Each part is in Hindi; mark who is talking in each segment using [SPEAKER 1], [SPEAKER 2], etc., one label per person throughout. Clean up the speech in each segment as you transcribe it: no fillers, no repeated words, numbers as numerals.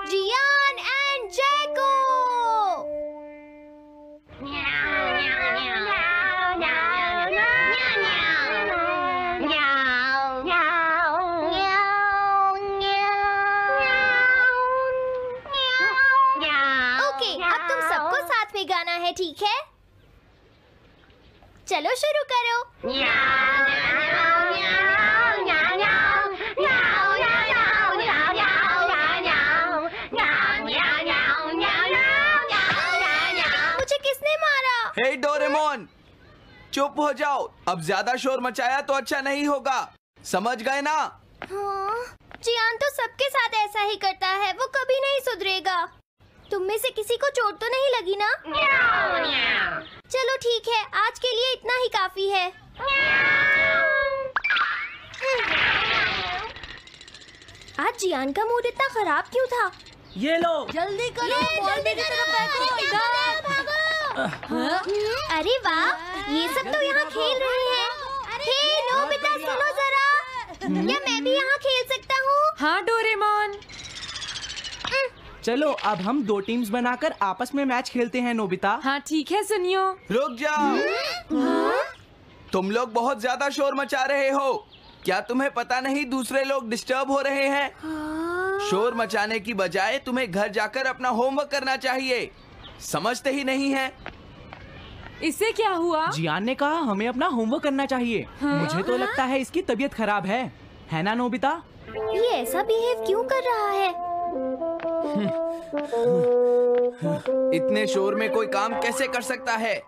[SPEAKER 1] Jian and जैको। ओके, अब तुम सबको साथ में गाना है, ठीक है? चलो शुरू करो। मुझे किसने मारा?
[SPEAKER 2] हे डोरेमोन, चुप हो जाओ। अब ज्यादा शोर मचाया तो अच्छा नहीं होगा, समझ गए ना?
[SPEAKER 1] हाँ, जियान तो सबके साथ ऐसा ही करता है, वो कभी नहीं सुधरेगा। तुम में से किसी को चोट तो नहीं लगी ना? चलो ठीक है, आज के लिए इतना ही काफी है। आज जियान का मूड इतना खराब क्यों था?
[SPEAKER 3] ये लो,
[SPEAKER 1] जल्दी करो, जल्दी अरे वाह, ये सब तो यहाँ खेल रहे हैं। हे नोबिता, सुनो जरा, क्या मैं भी यहाँ खेल सकता हूँ?
[SPEAKER 4] हाँ डोरेमोन।
[SPEAKER 3] चलो अब हम 2 टीम्स बनाकर आपस में मैच खेलते हैं नोबिता।
[SPEAKER 4] हाँ ठीक है, सुनियो।
[SPEAKER 2] रुक जाओ। तुम लोग बहुत ज्यादा शोर मचा रहे हो। क्या तुम्हें पता नहीं दूसरे लोग डिस्टर्ब हो रहे हैं? शोर मचाने की बजाय तुम्हें घर जाकर अपना होमवर्क करना चाहिए। समझते ही नहीं है।
[SPEAKER 4] इससे क्या हुआ?
[SPEAKER 3] जियान ने कहा हमें अपना होमवर्क करना चाहिए। मुझे तो लगता है इसकी तबीयत खराब है ना नोबिता?
[SPEAKER 1] ये ऐसा बिहेव क्यों कर रहा है?
[SPEAKER 2] इतने शोर में कोई काम कैसे कर सकता है?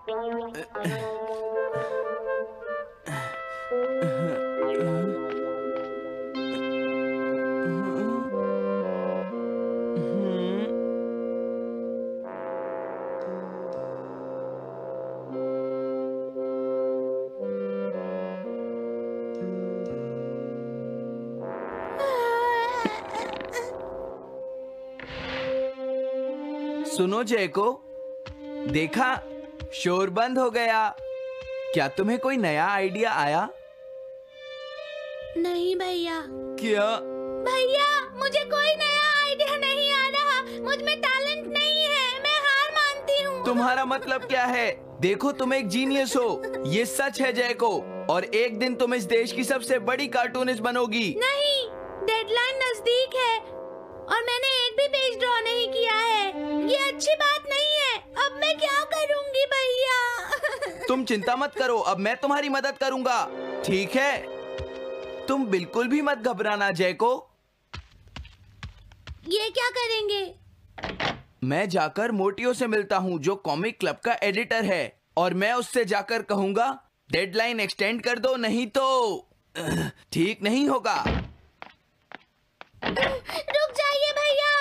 [SPEAKER 2] सुनो जैको, देखा, शोर बंद हो गया। क्या तुम्हें कोई नया आइडिया आया?
[SPEAKER 1] नहीं भैया।
[SPEAKER 2] क्या?
[SPEAKER 1] भैया, मुझे कोई नया आइडिया नहीं आ रहा। मुझ में टैलेंट नहीं है, मैं हार मानती हूँ।
[SPEAKER 2] तुम्हारा मतलब क्या है? देखो, तुम एक जीनियस हो, ये सच है जैको। और एक दिन तुम इस देश की सबसे बड़ी कार्टूनिस्ट बनोगी।
[SPEAKER 1] नहीं, डेडलाइन नजदीक है और मैंने एक भी पेज ड्रॉ नहीं किया है। ये अच्छी बात नहीं है। अब मैं क्या करूँगी भैया?
[SPEAKER 2] तुम चिंता मत करो, अब मैं तुम्हारी मदद करूंगा, ठीक है? तुम बिल्कुल भी मत घबराना जैको।
[SPEAKER 1] ये क्या करेंगे?
[SPEAKER 2] मैं जाकर मोटियो से मिलता हूँ, जो कॉमिक क्लब का एडिटर है, और मैं उससे जाकर कहूंगा डेडलाइन एक्सटेंड कर दो, नहीं तो ठीक नहीं होगा।
[SPEAKER 1] रुक जाइए भैया।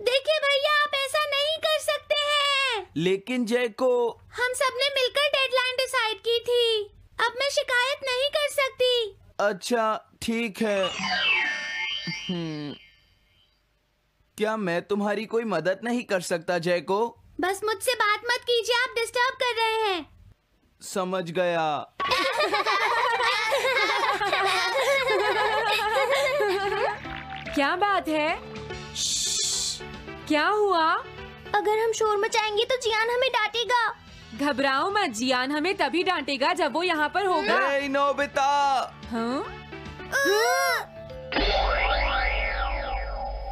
[SPEAKER 1] देखिए भैया, आप ऐसा नहीं कर सकते हैं।
[SPEAKER 2] लेकिन जैको,
[SPEAKER 1] हम सबने मिलकर डेडलाइन डिसाइड की थी। अब मैं शिकायत नहीं कर सकती।
[SPEAKER 2] अच्छा ठीक है। क्या मैं तुम्हारी कोई मदद नहीं कर सकता जैको?
[SPEAKER 1] बस मुझसे बात मत कीजिए, आप डिस्टर्ब कर रहे हैं।
[SPEAKER 2] समझ गया।
[SPEAKER 4] क्या बात है? क्या हुआ?
[SPEAKER 1] अगर हम शोर मचाएंगे तो जियान हमें डांटेगा।
[SPEAKER 4] घबराओ मत, जियान हमें तभी डांटेगा जब वो यहाँ पर होगा।
[SPEAKER 2] हे नोबिता।
[SPEAKER 4] हाँ?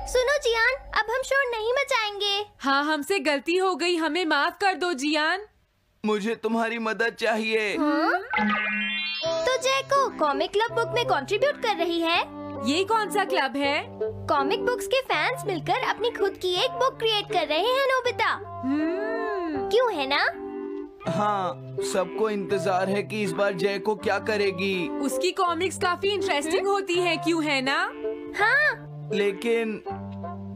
[SPEAKER 1] सुनो जियान, अब हम शोर नहीं मचाएंगे।
[SPEAKER 4] हाँ, हमसे गलती हो गई, हमें माफ कर दो जियान।
[SPEAKER 2] मुझे तुम्हारी मदद चाहिए।
[SPEAKER 1] तो जैको कॉमिक क्लब बुक में कंट्रीब्यूट कर रही है।
[SPEAKER 4] ये कौन सा क्लब है?
[SPEAKER 1] कॉमिक बुक्स के फैंस मिलकर अपनी खुद की एक बुक क्रिएट कर रहे हैं नोबिता। क्यों है ना?
[SPEAKER 2] हाँ, सबको इंतजार है कि इस बार जैको क्या करेगी।
[SPEAKER 4] उसकी कॉमिक्स काफी इंटरेस्टिंग होती है, क्यों है ना?
[SPEAKER 1] हाँ।
[SPEAKER 2] लेकिन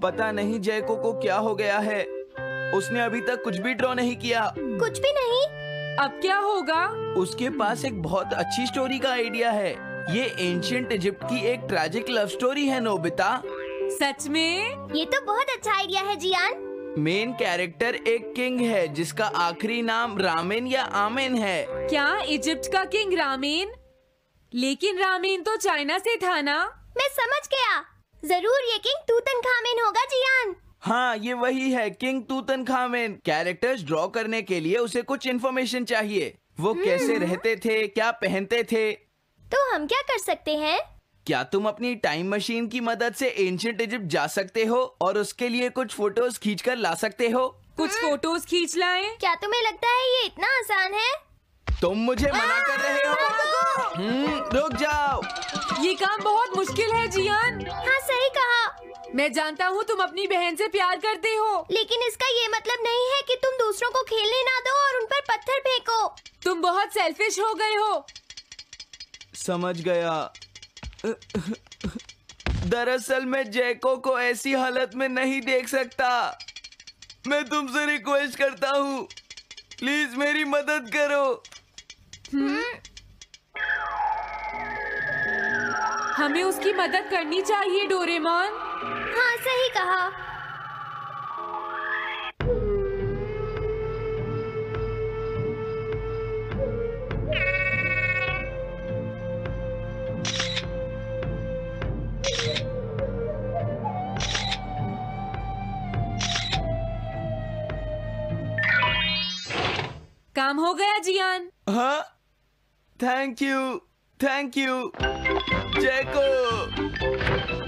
[SPEAKER 2] पता नहीं जैको को क्या हो गया है। उसने अभी तक कुछ भी ड्रॉ नहीं किया।
[SPEAKER 1] कुछ भी नहीं?
[SPEAKER 4] अब क्या होगा?
[SPEAKER 2] उसके पास एक बहुत अच्छी स्टोरी का आइडिया है। ये एंशिएंट इजिप्ट की एक ट्रैजिक लव स्टोरी है नोबिता।
[SPEAKER 4] सच में?
[SPEAKER 1] ये तो बहुत अच्छा आइडिया है जियान।
[SPEAKER 2] मेन कैरेक्टर एक किंग है जिसका आखिरी नाम रामेन या आमेन है।
[SPEAKER 4] क्या इजिप्ट का किंग रामेन? लेकिन रामेन तो चाइना से था ना?
[SPEAKER 1] मैं समझ गया, जरूर ये किंग तूतनखामेन होगा जियान।
[SPEAKER 2] हाँ, ये वही है, किंग तूतनखामेन। कैरेक्टर्स ड्रॉ करने के लिए उसे कुछ इन्फॉर्मेशन चाहिए। वो कैसे रहते थे, क्या पहनते थे।
[SPEAKER 1] तो हम क्या कर सकते हैं?
[SPEAKER 2] क्या तुम अपनी टाइम मशीन की मदद से एंशिएंट इजिप्ट जा सकते हो और उसके लिए कुछ फोटोज खींचकर ला सकते हो?
[SPEAKER 4] कुछ फोटोज खींच लाएं।
[SPEAKER 1] क्या तुम्हें लगता है ये इतना आसान है?
[SPEAKER 2] तुम मुझे मना कर रहे हो? रुक जाओ।
[SPEAKER 4] ये काम बहुत मुश्किल है जियान।
[SPEAKER 1] हाँ, सही कहा।
[SPEAKER 4] मैं जानता हूँ तुम अपनी बहन से प्यार करते हो,
[SPEAKER 1] लेकिन इसका ये मतलब नहीं है कि तुम दूसरों को खेलने ना दो और उन पर पत्थर फेंको।
[SPEAKER 4] तुम बहुत सेल्फिश हो गए हो।
[SPEAKER 2] समझ गया। दरअसल मैं जैको को ऐसी हालत में नहीं देख सकता। मैं तुमसे रिक्वेस्ट करता हूँ, प्लीज मेरी मदद करो।
[SPEAKER 4] हमें उसकी मदद करनी चाहिए डोरेमोन।
[SPEAKER 1] हाँ, सही कहा।
[SPEAKER 4] काम हो गया जियान।
[SPEAKER 2] हाँ, थैंक यू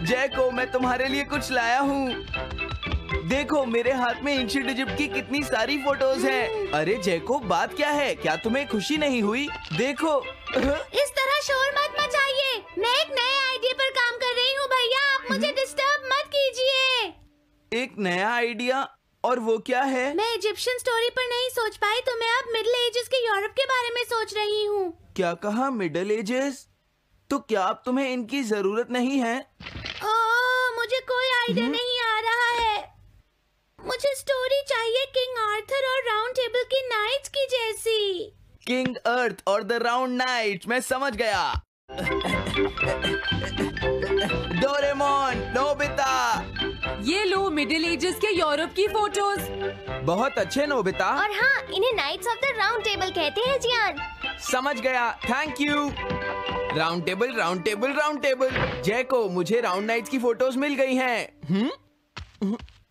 [SPEAKER 2] जैको, मैं तुम्हारे लिए कुछ लाया हूँ। देखो, मेरे हाथ में एंशिएंट इजिप्ट की कितनी सारी फोटोज हैं। अरे जैको, बात क्या है? क्या तुम्हें खुशी नहीं हुई? देखो।
[SPEAKER 1] इस तरह शोर मत मचाइए। मैं एक नए आइडिया पर काम कर रही हूँ भैया, आप मुझे डिस्टर्ब मत कीजिए।
[SPEAKER 2] एक नया आइडिया? और वो क्या है?
[SPEAKER 1] मैं इजिप्शियन स्टोरी पर नहीं सोच पाई तो मैं अब मिडिल एजेस के यूरोप के बारे में सोच रही हूँ।
[SPEAKER 2] क्या कहा, मिडिल एजेस? तो क्या अब तुम्हें इनकी जरूरत नहीं है?
[SPEAKER 1] मुझे कोई आइडिया नहीं आ रहा है। मुझे स्टोरी चाहिए किंग आर्थर और राउंड टेबल की नाइट्स की जैसी।
[SPEAKER 2] किंग अर्थ और द राउंड नाइट, मैं समझ गया। Doraemon, Nobita.
[SPEAKER 4] ये लो मिडिल एजेस के यूरोप की फोटोज।
[SPEAKER 2] बहुत अच्छे नोबिता।
[SPEAKER 1] और हाँ, इन्हें knights of the round table कहते हैं जियान।
[SPEAKER 2] समझ गया, thank you. Round table. Jaiko, मुझे राउंड नाइट्स की फोटोज मिल गई हैं।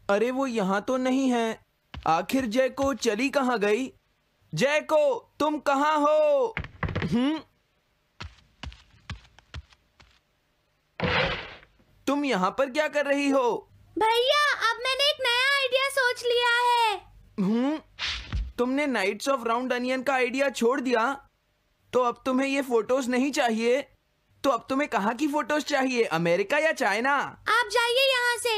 [SPEAKER 2] अरे वो यहाँ तो नहीं है। आखिर जैको चली कहाँ गई? जैको, तुम कहाँ हो? तुम यहाँ पर क्या कर रही हो?
[SPEAKER 1] भैया, अब मैंने एक नया आइडिया सोच लिया है।
[SPEAKER 2] तुमने नाइट्स ऑफ राउंड अनियन का आइडिया छोड़ दिया? तो अब तुम्हें ये फोटोज नहीं चाहिए? तो अब तुम्हें कहाँ की फोटोज चाहिए, अमेरिका या चाइना?
[SPEAKER 1] आप जाइए यहाँ से।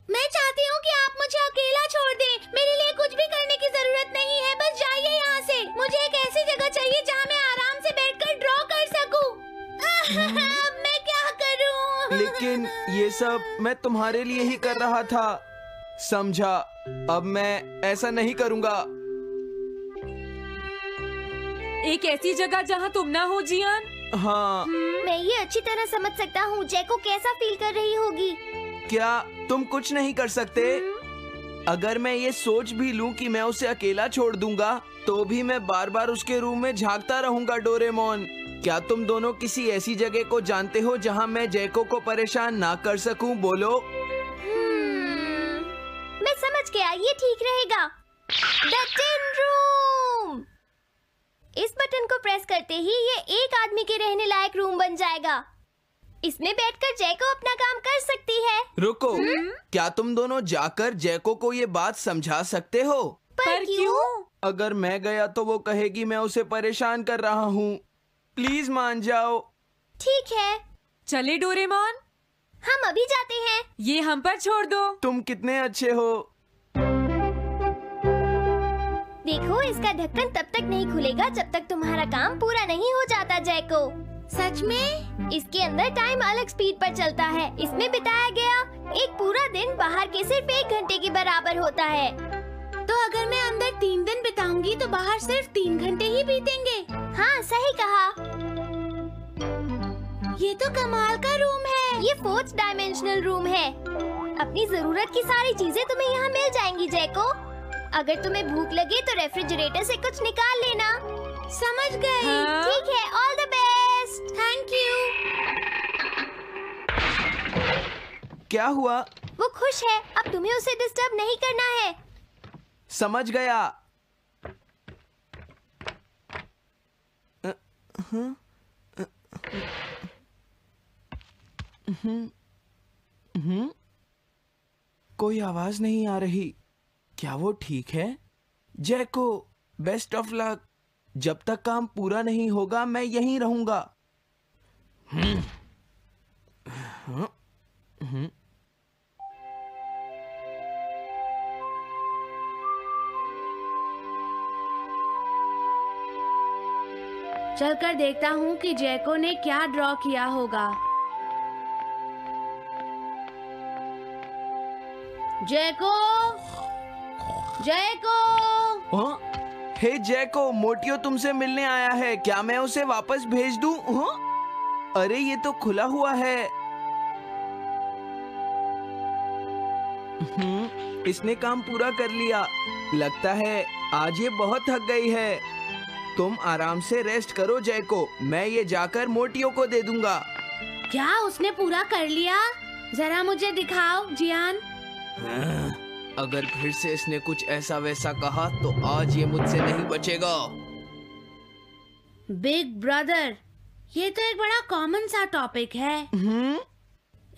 [SPEAKER 1] मैं चाहती हूँ कि आप मुझे अकेला छोड़ दें। मेरे लिए कुछ भी करने की जरूरत नहीं है, बस जाइए यहाँ से। मुझे एक ऐसी जगह चाहिए जहाँ मैं आराम से बैठकर ड्रॉ कर सकूँ। अब मैं क्या करूँ?
[SPEAKER 2] लेकिन ये सब मैं तुम्हारे लिए ही कर रहा था, समझा? अब मैं ऐसा नहीं करूँगा।
[SPEAKER 4] एक ऐसी जगह जहाँ तुम ना हो जियान।
[SPEAKER 2] हाँ।
[SPEAKER 1] मैं ये अच्छी तरह समझ सकता हूँ जैको कैसा फील कर रही होगी।
[SPEAKER 2] क्या तुम कुछ नहीं कर सकते? अगर मैं ये सोच भी लूं कि मैं उसे अकेला छोड़ दूंगा, तो भी मैं बार बार उसके रूम में झांकता रहूंगा। डोरेमोन, क्या तुम दोनों किसी ऐसी जगह को जानते हो जहां मैं जैको को परेशान ना कर सकूं? बोलो।
[SPEAKER 1] मैं समझ गया, ये ठीक रहेगा। The tin room. इस बटन को प्रेस करते ही ये एक आदमी के रहने लायक रूम बन जाएगा। इसमें बैठकर जैको अपना काम कर सकती है।
[SPEAKER 2] रुको, क्या तुम दोनों जाकर जैको को ये बात समझा सकते हो?
[SPEAKER 4] पर क्यों?
[SPEAKER 2] अगर मैं गया तो वो कहेगी मैं उसे परेशान कर रहा हूँ। प्लीज मान जाओ।
[SPEAKER 1] ठीक है,
[SPEAKER 4] चले डोरेमोन,
[SPEAKER 1] हम अभी जाते हैं।
[SPEAKER 4] ये हम पर छोड़ दो।
[SPEAKER 2] तुम कितने अच्छे हो।
[SPEAKER 1] देखो, इसका ढक्कन तब तक नहीं खुलेगा जब तक तुम्हारा काम पूरा नहीं हो जाता जैको। सच में? इसके अंदर टाइम अलग स्पीड पर चलता है। इसमें बिताया गया एक पूरा दिन बाहर के सिर्फ 1 घंटे के बराबर होता है। तो अगर मैं अंदर 3 दिन बिताऊंगी तो बाहर सिर्फ 3 घंटे ही बीतेंगे। हाँ, सही कहा। ये तो कमाल का रूम है। ये 4th डायमेंशनल रूम है। अपनी जरूरत की सारी चीजें तुम्हें यहाँ मिल जाएंगी जैको। अगर तुम्हें भूख लगे तो रेफ्रिजरेटर से कुछ निकाल लेना। समझ गई।
[SPEAKER 4] हाँ?
[SPEAKER 1] ठीक है, all the best. Thank you.
[SPEAKER 2] क्या हुआ?
[SPEAKER 1] वो खुश है, अब तुम्हें उसे डिस्टर्ब नहीं करना है।
[SPEAKER 2] समझ गया। कोई आवाज नहीं आ रही। क्या वो ठीक है? जैको, बेस्ट ऑफ लक। जब तक काम पूरा नहीं होगा मैं यहीं रहूंगा।
[SPEAKER 5] चलकर देखता हूँ कि जैको ने क्या ड्रॉ किया होगा। जैको, जैको।
[SPEAKER 2] हे जैको, मोटियो तुमसे मिलने आया है। क्या मैं उसे वापस भेज दूं? अरे ये तो खुला हुआ है। इसने काम पूरा कर लिया। लगता है आज ये बहुत थक गई है। तुम आराम से रेस्ट करो जैको, मैं ये जाकर मोटियो को दे दूंगा।
[SPEAKER 5] क्या उसने पूरा कर लिया? जरा मुझे दिखाओ जियान।
[SPEAKER 2] अगर फिर से इसने कुछ ऐसा वैसा कहा तो आज ये मुझसे नहीं बचेगा।
[SPEAKER 5] बिग ब्रदर, ये तो एक बड़ा कॉमन सा टॉपिक है।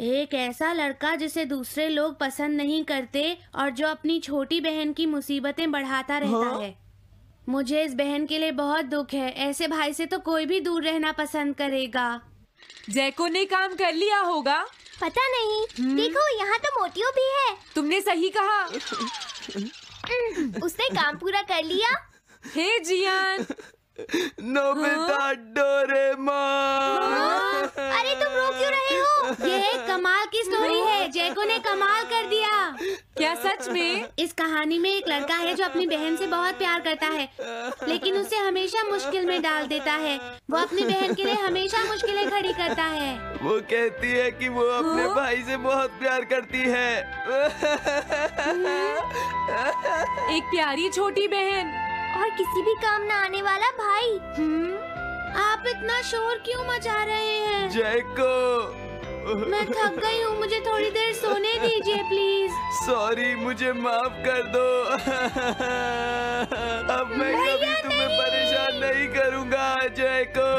[SPEAKER 5] एक ऐसा लड़का जिसे दूसरे लोग पसंद नहीं करते और जो अपनी छोटी बहन की मुसीबतें बढ़ाता रहता है। मुझे इस बहन के लिए बहुत दुख है। ऐसे भाई से तो कोई भी दूर रहना पसंद करेगा।
[SPEAKER 4] जैको ने काम कर लिया होगा।
[SPEAKER 1] पता नहीं। देखो यहाँ तो मोटियो भी है।
[SPEAKER 4] तुमने सही कहा।
[SPEAKER 1] उसने काम पूरा कर लिया।
[SPEAKER 4] Hey Gian.
[SPEAKER 2] Nobita, Doraemon.
[SPEAKER 1] अरे तुम रो क्यों रहे हो?
[SPEAKER 5] ये एक कमाल की स्टोरी है। जैको ने कमाल कर दिया।
[SPEAKER 4] क्या सच में?
[SPEAKER 5] इस कहानी में एक लड़का है जो अपनी बहन से बहुत प्यार करता है, लेकिन उसे हमेशा मुश्किल में डाल देता है। वो अपनी बहन के लिए हमेशा मुश्किलें खड़ी करता है।
[SPEAKER 2] वो कहती है कि वो अपने भाई से बहुत प्यार करती है।
[SPEAKER 4] एक प्यारी छोटी बहन
[SPEAKER 1] और किसी भी काम न आने वाला भाई।
[SPEAKER 5] आप इतना शोर क्यों मचा रहे हैं?
[SPEAKER 2] जैको,
[SPEAKER 5] मैं थक गई हूँ, मुझे थोड़ी देर सोने दीजिए प्लीज।
[SPEAKER 2] सॉरी, मुझे माफ कर दो। अब मैं कभी तुम्हें परेशान नहीं करूँगा जैको।